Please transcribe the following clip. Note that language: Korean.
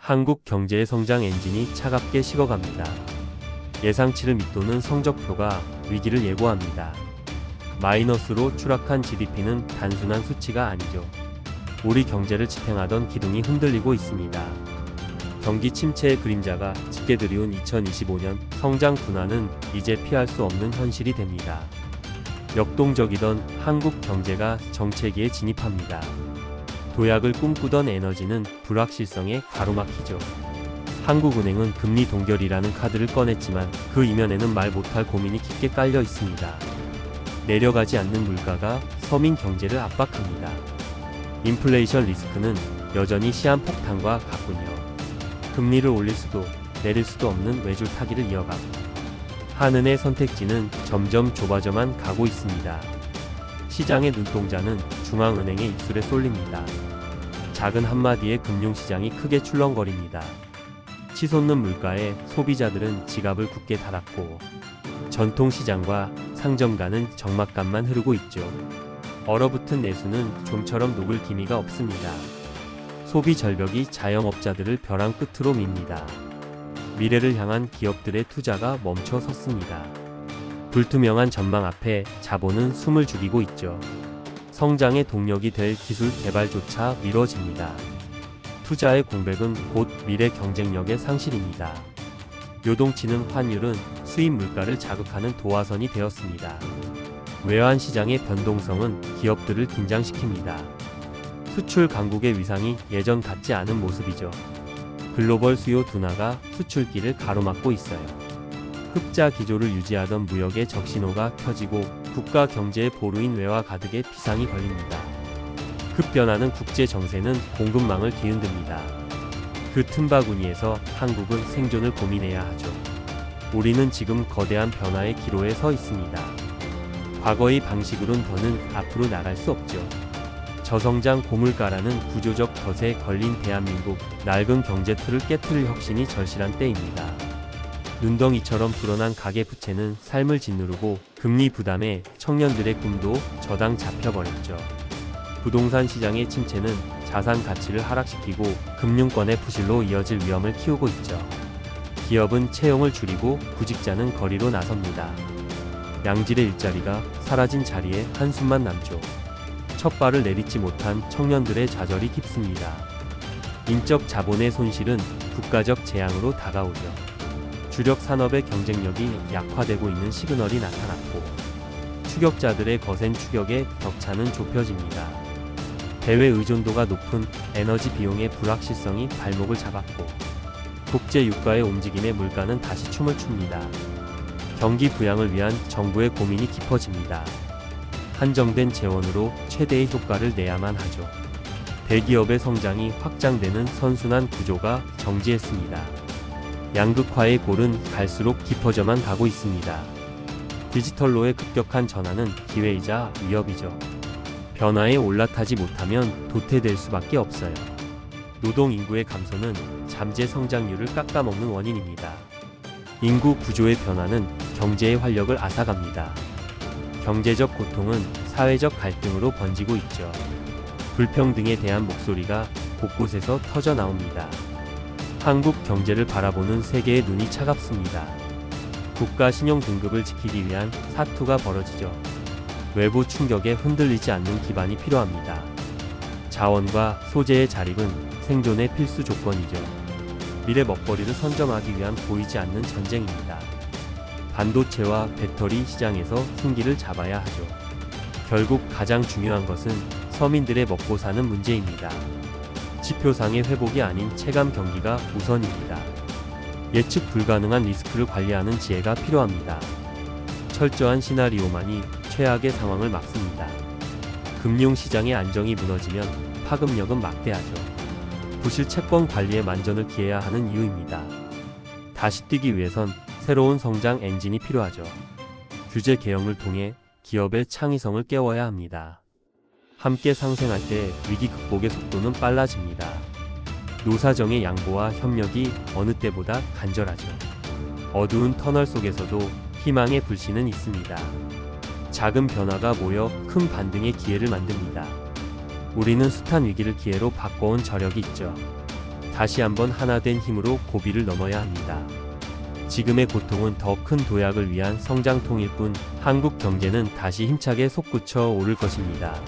한국 경제의 성장 엔진이 차갑게 식어갑니다. 예상치를 밑도는 성적표가 위기를 예고합니다. 마이너스로 추락한 GDP는 단순한 수치가 아니죠. 우리 경제를 지탱하던 기둥이 흔들리고 있습니다. 경기 침체의 그림자가 짙게 드리운 2025년 성장 둔화는 이제 피할 수 없는 현실이 됩니다. 역동적이던 한국 경제가 정체기에 진입합니다. 도약을 꿈꾸던 에너지는 불확실성에 가로막히죠. 한국은행은 금리 동결이라는 카드를 꺼냈지만 그 이면에는 말 못할 고민이 깊게 깔려 있습니다. 내려가지 않는 물가가 서민 경제를 압박합니다. 인플레이션 리스크는 여전히 시한폭탄과 같군요. 금리를 올릴 수도 내릴 수도 없는 외줄 타기를 이어가고 한은의 선택지는 점점 좁아져만 가고 있습니다. 시장의 눈동자는 중앙은행의 입술에 쏠립니다. 작은 한마디에 금융시장이 크게 출렁거립니다. 치솟는 물가에 소비자들은 지갑을 굳게 닫았고 전통시장과 상점가는 적막감만 흐르고 있죠. 얼어붙은 내수는 좀처럼 녹을 기미가 없습니다. 소비 절벽이 자영업자들을 벼랑 끝으로 밉니다. 미래를 향한 기업들의 투자가 멈춰 섰습니다. 불투명한 전망 앞에 자본은 숨을 죽이고 있죠. 성장의 동력이 될 기술 개발조차 미뤄집니다. 투자의 공백은 곧 미래 경쟁력의 상실입니다. 요동치는 환율은 수입 물가를 자극하는 도화선이 되었습니다. 외환 시장의 변동성은 기업들을 긴장시킵니다. 수출 강국의 위상이 예전 같지 않은 모습이죠. 글로벌 수요 둔화가 수출길을 가로막고 있어요. 흑자 기조를 유지하던 무역의 적신호가 켜지고 국가 경제의 보루인 외화 가득에 비상이 걸립니다. 급변하는 국제 정세는 공급망을 뒤흔듭니다. 그 틈바구니에서 한국은 생존을 고민해야 하죠. 우리는 지금 거대한 변화의 기로에 서 있습니다. 과거의 방식으로는 더는 앞으로 나갈 수 없죠. 저성장 고물가라는 구조적 덫에 걸린 대한민국, 낡은 경제 틀을 깨트릴 혁신이 절실한 때입니다. 눈덩이처럼 불어난 가계부채는 삶을 짓누르고 금리 부담에 청년들의 꿈도 저당 잡혀버렸죠. 부동산 시장의 침체는 자산 가치를 하락시키고 금융권의 부실로 이어질 위험을 키우고 있죠. 기업은 채용을 줄이고 구직자는 거리로 나섭니다. 양질의 일자리가 사라진 자리에 한숨만 남죠. 첫 발을 내딛지 못한 청년들의 좌절이 깊습니다. 인적 자본의 손실은 국가적 재앙으로 다가오죠. 주력 산업의 경쟁력이 약화되고 있는 시그널이 나타났고 추격자들의 거센 추격에 격차는 좁혀집니다. 대외 의존도가 높은 에너지 비용의 불확실성이 발목을 잡았고 국제 유가의 움직임에 물가는 다시 춤을 춥니다. 경기 부양을 위한 정부의 고민이 깊어집니다. 한정된 재원으로 최대의 효과를 내야만 하죠. 대기업의 성장이 확장되는 선순환 구조가 정지했습니다. 양극화의 골은 갈수록 깊어져만 가고 있습니다. 디지털로의 급격한 전환은 기회이자 위협이죠. 변화에 올라타지 못하면 도태될 수밖에 없어요. 노동 인구의 감소는 잠재 성장률을 깎아먹는 원인입니다. 인구 구조의 변화는 경제의 활력을 앗아갑니다. 경제적 고통은 사회적 갈등으로 번지고 있죠. 불평등에 대한 목소리가 곳곳에서 터져 나옵니다. 한국 경제를 바라보는 세계의 눈이 차갑습니다. 국가 신용 등급을 지키기 위한 사투가 벌어지죠. 외부 충격에 흔들리지 않는 기반이 필요합니다. 자원과 소재의 자립은 생존의 필수 조건이죠. 미래 먹거리를 선점하기 위한 보이지 않는 전쟁입니다. 반도체와 배터리 시장에서 승기를 잡아야 하죠. 결국 가장 중요한 것은 서민들의 먹고 사는 문제입니다. 지표상의 회복이 아닌 체감 경기가 우선입니다. 예측 불가능한 리스크를 관리하는 지혜가 필요합니다. 철저한 시나리오만이 최악의 상황을 막습니다. 금융시장의 안정이 무너지면 파급력은 막대하죠. 부실 채권 관리에 만전을 기해야 하는 이유입니다. 다시 뛰기 위해선 새로운 성장 엔진이 필요하죠. 규제 개혁을 통해 기업의 창의성을 깨워야 합니다. 함께 상생할 때 위기 극복의 속도는 빨라집니다. 노사정의 양보와 협력이 어느 때보다 간절하죠. 어두운 터널 속에서도 희망의 불씨는 있습니다. 작은 변화가 모여 큰 반등의 기회를 만듭니다. 우리는 숱한 위기를 기회로 바꿔온 저력이 있죠. 다시 한번 하나된 힘으로 고비를 넘어야 합니다. 지금의 고통은 더 큰 도약을 위한 성장통일 뿐 한국 경제는 다시 힘차게 솟구쳐 오를 것입니다.